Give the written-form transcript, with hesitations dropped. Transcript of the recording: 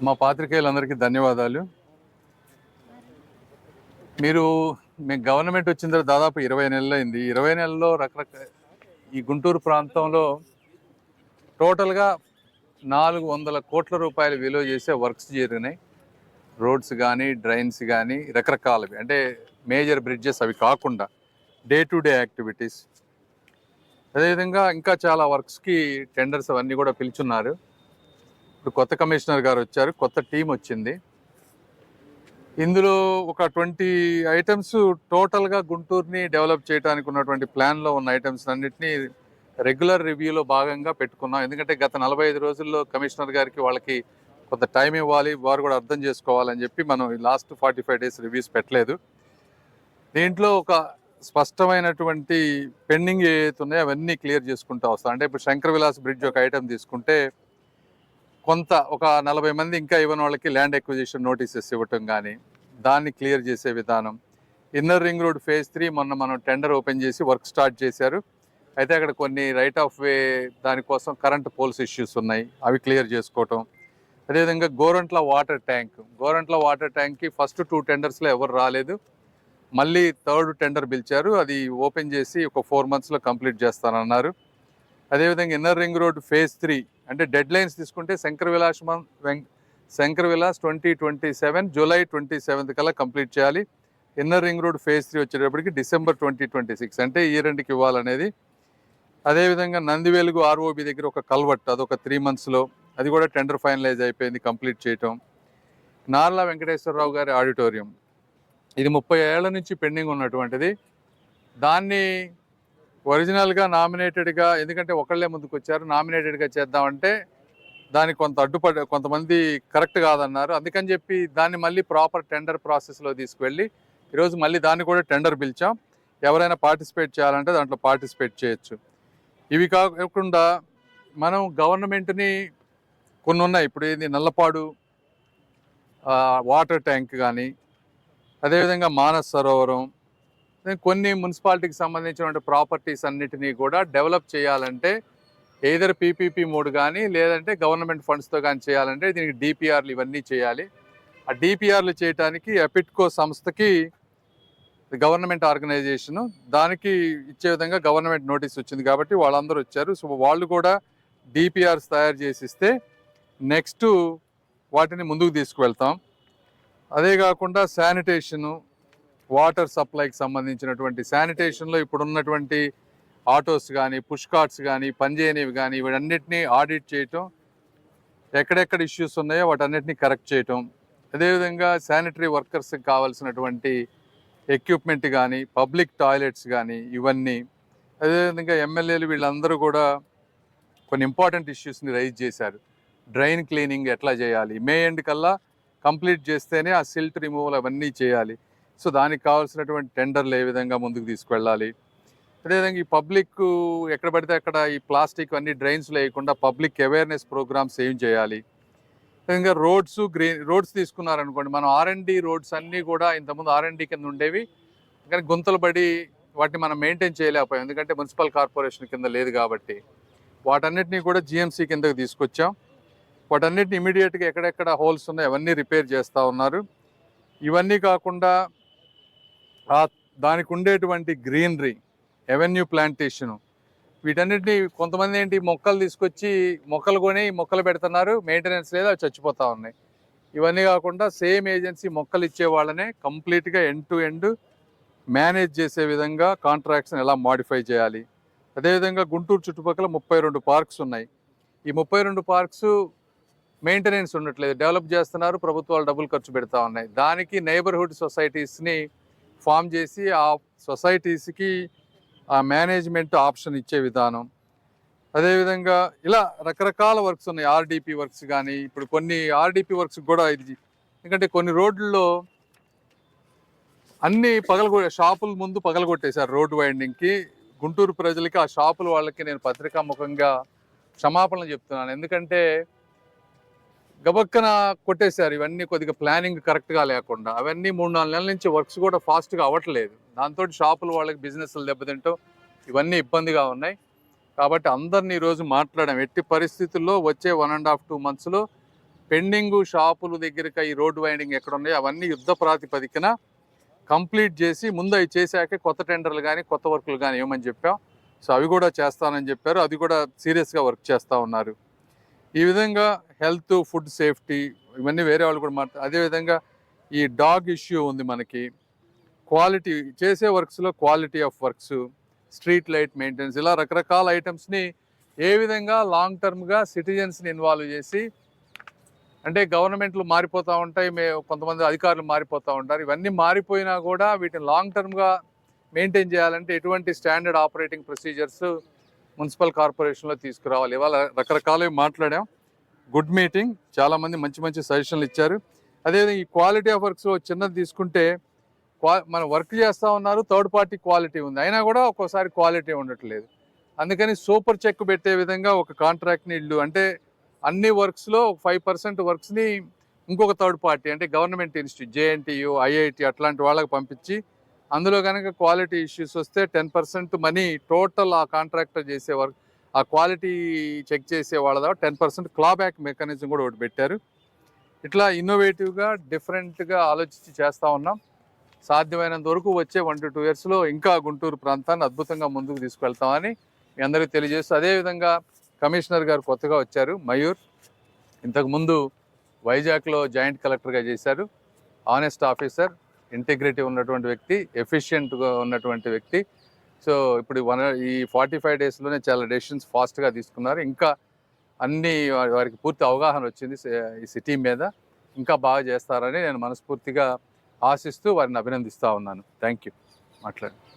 మా పాత్రికేయులందరికీ ధన్యవాదాలు. మీరు మేము గవర్నమెంట్ వచ్చిన తర్వాత దాదాపు 20 నెలలైంది. 20 నెలల్లో ఈ గుంటూరు ప్రాంతంలో టోటల్గా 400 కోట్ల రూపాయలు విలువ చేసే వర్క్స్ జరిగినాయి. రోడ్స్ కానీ, డ్రైన్స్ కానీ, రకరకాలవి, అంటే మేజర్ బ్రిడ్జెస్ అవి కాకుండా డే టు డే యాక్టివిటీస్. అదేవిధంగా ఇంకా చాలా వర్క్స్కి టెండర్స్ అవన్నీ కూడా పిలుచున్నారు. ఇప్పుడు కొత్త కమిషనర్ గారు వచ్చారు, కొత్త టీం వచ్చింది. ఇందులో ఒక 20 ఐటమ్స్ టోటల్గా గుంటూరుని డెవలప్ చేయడానికి ఉన్నటువంటి ప్లాన్లో ఉన్న ఐటమ్స్ అన్నింటినీ రెగ్యులర్ రివ్యూలో భాగంగా పెట్టుకున్నాం. ఎందుకంటే గత 45 రోజుల్లో కమిషనర్ గారికి వాళ్ళకి కొంత టైం ఇవ్వాలి, వారు కూడా అర్థం చేసుకోవాలని చెప్పి మనం లాస్ట్ 45 డేస్ రివ్యూస్ పెట్టలేదు. దీంట్లో ఒక స్పష్టమైనటువంటి పెండింగ్ ఏవైతే ఉన్నాయో అవన్నీ క్లియర్ చేసుకుంటూ వస్తాం. అంటే ఇప్పుడు శంకర్ విలాస్ బ్రిడ్జ్ ఒక ఐటమ్ తీసుకుంటే ఒక 40 మంది ఇంకా ఇవ్వని వాళ్ళకి ల్యాండ్ ఎక్విజిషన్ నోటీసెస్ ఇవ్వటం కానీ, దాన్ని క్లియర్ చేసే విధానం. ఇన్నర్ రింగ్ రోడ్ ఫేజ్ 3 మొన్న మనం టెండర్ ఓపెన్ చేసి వర్క్ స్టార్ట్ చేశారు. అయితే అక్కడ కొన్ని రైట్ ఆఫ్ వే దానికోసం కరెంట్ పోల్స్ ఇష్యూస్ ఉన్నాయి, అవి క్లియర్ చేసుకోవటం. అదేవిధంగా గోరంట్ల వాటర్ ట్యాంక్కి ఫస్ట్ 2 టెండర్స్లో ఎవరు రాలేదు, మళ్ళీ 3rd టెండర్ పిలిచారు. అది ఓపెన్ చేసి ఒక 4 monthsలో కంప్లీట్ చేస్తానన్నారు. అదేవిధంగా ఇన్నర్ రింగ్ రోడ్ ఫేజ్ 3 అంటే డెడ్ లైన్స్ తీసుకుంటే శంకర్ విలాస్ 2027 జూలై 27th కల్లా కంప్లీట్ చేయాలి. ఇన్నర్ రింగ్ రోడ్ ఫేజ్ 3 వచ్చేటప్పటికి డిసెంబర్ 2026, అంటే ఈ రెండుకి ఇవ్వాలనేది. అదేవిధంగా నందివేలుగు ఆర్ఓబి దగ్గర ఒక కల్వర్ట్, అదొక 3 monthsలో, అది కూడా టెండర్ ఫైనలైజ్ అయిపోయింది, కంప్లీట్ చేయటం. నార్ల వెంకటేశ్వరరావు గారి ఆడిటోరియం, ఇది 30 ఏళ్ల నుంచి పెండింగ్ ఉన్నటువంటిది. దాన్ని ఒరిజినల్గా నామినేటెడ్గా, ఎందుకంటే ఒకళ్ళే ముందుకు వచ్చారు, నామినేటెడ్గా చేద్దామంటే దానికి కొంతమంది కరెక్ట్ కాదన్నారు. అందుకని చెప్పి దాన్ని మళ్ళీ ప్రాపర్ టెండర్ ప్రాసెస్లో తీసుకువెళ్ళి ఈరోజు మళ్ళీ దాన్ని కూడా టెండర్ పిలిచాం. ఎవరైనా పార్టిసిపేట్ చేయాలంటే దాంట్లో పార్టిసిపేట్ చేయొచ్చు. ఇవి కాకుండా మనం గవర్నమెంట్ని కొన్ని ఉన్నాయి. ఇప్పుడు ఏంది, నల్లపాడు వాటర్ ట్యాంక్ కానీ, అదేవిధంగా మానస్ సరోవరం, కొన్ని మున్సిపాలిటీకి సంబంధించిన ప్రాపర్టీస్ అన్నిటినీ కూడా డెవలప్ చేయాలంటే ఎయిదర్ పీపీపీ మోడ్ కానీ, లేదంటే గవర్నమెంట్ ఫండ్స్తో కానీ చేయాలంటే దీనికి డిపిఆర్లు ఇవన్నీ చేయాలి. ఆ డిపిఆర్లు చేయడానికి ఎపిట్కో సంస్థకి గవర్నమెంట్ ఆర్గనైజేషను దానికి ఇచ్చే విధంగా గవర్నమెంట్ నోటీస్ వచ్చింది కాబట్టి వాళ్ళందరూ వచ్చారు. సో వాళ్ళు కూడా డిపిఆర్స్ తయారు చేసి ఇస్తే నెక్స్ట్ వాటిని ముందుకు తీసుకువెళ్తాం. అదే కాకుండా శానిటేషను, వాటర్ సప్లైకి సంబంధించినటువంటి శానిటేషన్లో ఇప్పుడు ఉన్నటువంటి ఆటోస్ కానీ, పుష్ కార్ట్స్ కానీ, పనిచేయనివి కానీ, వీటన్నిటినీ ఆడిట్ చేయటం, ఎక్కడెక్కడ ఇష్యూస్ ఉన్నాయో వాటన్నిటిని కరెక్ట్ చేయటం. అదేవిధంగా శానిటరీ వర్కర్స్కి కావాల్సినటువంటి ఎక్విప్మెంట్ కానీ, పబ్లిక్ టాయిలెట్స్ కానీ, ఇవన్నీ. అదేవిధంగా ఎమ్మెల్యేలు వీళ్ళందరూ కూడా కొన్ని ఇంపార్టెంట్ ఇష్యూస్ని రైజ్ చేశారు. డ్రైన్ క్లీనింగ్ ఎట్లా చేయాలి, మే ఎండ్ కల్లా కంప్లీట్ చేస్తేనే ఆ సిల్ట్ రిమూవల్ అవన్నీ చేయాలి. సో దానికి కావాల్సినటువంటి టెండర్లు ఏ విధంగా ముందుకు తీసుకువెళ్ళాలి. అదేవిధంగా ఈ పబ్లిక్ ఎక్కడ పడితే అక్కడ ఈ ప్లాస్టిక్ అన్ని డ్రైన్స్లో వేయకుండా పబ్లిక్ అవేర్నెస్ ప్రోగ్రామ్స్ ఏం చేయాలి. అదేవిధంగా రోడ్స్ తీసుకున్నారనుకోండి, మనం R&D రోడ్స్ అన్నీ కూడా ఇంతకుముందు R&D కింద ఉండేవి, కానీ గుంతలు పడి వాటిని మనం మెయింటైన్ చేయలేకపోయాం, ఎందుకంటే మున్సిపల్ కార్పొరేషన్ కింద లేదు కాబట్టి. వాటన్నిటినీ కూడా GMC కిందకి తీసుకొచ్చాం. వాటన్నిటిని ఇమీడియట్గా ఎక్కడెక్కడ హోల్స్ ఉన్నాయో అవన్నీ రిపేర్ చేస్తూ ఉన్నారు. ఇవన్నీ కాకుండా దానికి ఉండేటువంటి గ్రీనరీ, ఎవెన్యూ ప్లాంటేషను, వీటన్నిటిని కొంతమంది ఏంటి మొక్కలు తీసుకొచ్చి మొక్కలు కొని మొక్కలు పెడుతున్నారు, మెయింటెనెన్స్ లేదు, అవి చచ్చిపోతూ ఉన్నాయి. ఇవన్నీ కాకుండా సేమ్ ఏజెన్సీ మొక్కలు ఇచ్చే వాళ్ళనే కంప్లీట్గా ఎండ్ టు ఎండ్ మేనేజ్ చేసే విధంగా కాంట్రాక్ట్స్ని ఎలా మాడిఫై చేయాలి. అదేవిధంగా గుంటూరు చుట్టుపక్కల 32 పార్క్స్ ఉన్నాయి. ఈ 32 పార్క్స్ మెయింటెనెన్స్ ఉండట్లేదు, డెవలప్ చేస్తున్నారు, ప్రభుత్వాలు డబ్బులు ఖర్చు పెడతా ఉన్నాయి. దానికి నైబర్హుడ్ సొసైటీస్ని ఫామ్ చేసి ఆ సొసైటీస్కి ఆ మేనేజ్మెంట్ ఆప్షన్ ఇచ్చే విధానం. అదేవిధంగా ఇలా రకరకాల వర్క్స్ ఉన్నాయి. RDP వర్క్స్ కానీ, ఇప్పుడు కొన్ని RDP వర్క్స్ కూడా ఇది, ఎందుకంటే కొన్ని రోడ్లలో అన్ని షాపుల ముందు పగలగొట్టేశారు రోడ్డు వైండింగ్కి. గుంటూరు ప్రజలకి, ఆ షాపుల వాళ్ళకి నేను పత్రికాముఖంగా క్షమాపణలు చెప్తున్నాను. ఎందుకంటే గబక్కన కొట్టేశారు, ఇవన్నీ కొద్దిగా ప్లానింగ్ కరెక్ట్గా లేకుండా. అవన్నీ 3-4 నెలల నుంచి వర్క్స్ కూడా ఫాస్ట్గా అవ్వట్లేదు. దాంతో షాపుల వాళ్ళకి బిజినెస్లు దెబ్బతింటాం, ఇవన్నీ ఇబ్బందిగా ఉన్నాయి. కాబట్టి అందరినీ ఈరోజు మాట్లాడాం, ఎట్టి పరిస్థితుల్లో వచ్చే 1.5-2 monthsలో పెండింగ్ షాపుల దగ్గరకి ఈ రోడ్ వైండింగ్ ఎక్కడ ఉన్నాయో అవన్నీ యుద్ధ ప్రాతిపదికన కంప్లీట్ చేసి ముందు అవి చేశాకే కొత్త టెండర్లు కానీ కొత్త వర్కులు కానీ ఇవ్వమని చెప్పాం. సో అవి కూడా చేస్తానని చెప్పారు. అది కూడా సీరియస్గా వర్క్ చేస్తూ ఉన్నారు. ఈ విధంగా హెల్త్, ఫుడ్ సేఫ్టీ ఇవన్నీ వేరే వాళ్ళు కూడా అదేవిధంగా ఈ డాగ్ ఇష్యూ ఉంది మనకి. క్వాలిటీ చేసే వర్క్స్లో quality of works, street light maintenance, ఇలా రకరకాల ఐటమ్స్ని ఏ విధంగా లాంగ్ టర్మ్గా సిటిజన్స్ని ఇన్వాల్వ్ చేసి, అంటే గవర్నమెంట్లు మారిపోతూ ఉంటాయి, కొంతమంది అధికారులు మారిపోతూ ఉంటారు. ఇవన్నీ మారిపోయినా కూడా వీటిని లాంగ్ టర్మ్గా మెయింటైన్ చేయాలంటే ఎటువంటి స్టాండర్డ్ ఆపరేటింగ్ ప్రొసీజర్స్ మున్సిపల్ కార్పొరేషన్లో తీసుకురావాలి. ఇవాళ రకరకాలవి మాట్లాడాం. గుడ్ మీటింగ్, చాలామంది మంచి మంచి సజెషన్లు ఇచ్చారు. అదేవిధంగా ఈ క్వాలిటీ ఆఫ్ వర్క్స్లో చిన్నది తీసుకుంటే మనం వర్క్ చేస్తూ ఉన్నారు, థర్డ్ పార్టీ క్వాలిటీ ఉంది, అయినా కూడా ఒక్కోసారి క్వాలిటీ ఉండట్లేదు. అందుకని సూపర్ చెక్ పెట్టే విధంగా ఒక కాంట్రాక్ట్ని అంటే అన్ని వర్క్స్లో 5% వర్క్స్ని ఇంకొక థర్డ్ పార్టీ అంటే గవర్నమెంట్ ఇన్స్టిట్యూట్, JNTU, IIT అట్లాంటి వాళ్ళకి పంపించి అందులో కనుక క్వాలిటీ ఇష్యూస్ వస్తే 10% మనీ టోటల్ ఆ కాంట్రాక్టర్ చేసే వర్క్, ఆ క్వాలిటీ చెక్ చేసే వాళ్ళ 10% క్లాబ్యాక్ మెకానిజం కూడా ఒకటి పెట్టారు. ఇట్లా ఇన్నోవేటివ్గా డిఫరెంట్గా ఆలోచించి చేస్తూ ఉన్నాం. సాధ్యమైనంత వరకు వచ్చే 1 to 2 yearsలో ఇంకా గుంటూరు ప్రాంతాన్ని అద్భుతంగా ముందుకు తీసుకెళ్తామని మీ అందరికీ తెలియజేస్తూ, అదేవిధంగా కమిషనర్ గారు కొత్తగా వచ్చారు, మయూర్. ఇంతకుముందు వైజాగ్లో జాయింట్ కలెక్టర్గా చేశారు. ఆనెస్ట్ ఆఫీసర్, ఇంటిగ్రిటీ ఉన్నటువంటి వ్యక్తి, ఎఫిషియెంట్గా ఉన్నటువంటి వ్యక్తి. సో ఇప్పుడు ఈ 45 daysలోనే చాలా డెసిషన్స్ ఫాస్ట్గా తీసుకున్నారు. ఇంకా అన్ని వారికి పూర్తి అవగాహన వచ్చింది ఈ సిటీ మీద. ఇంకా బాగా చేస్తారని నేను మనస్ఫూర్తిగా ఆశిస్తూ వారిని అభినందిస్తూ ఉన్నాను. Thank you. మాట్లాడండి.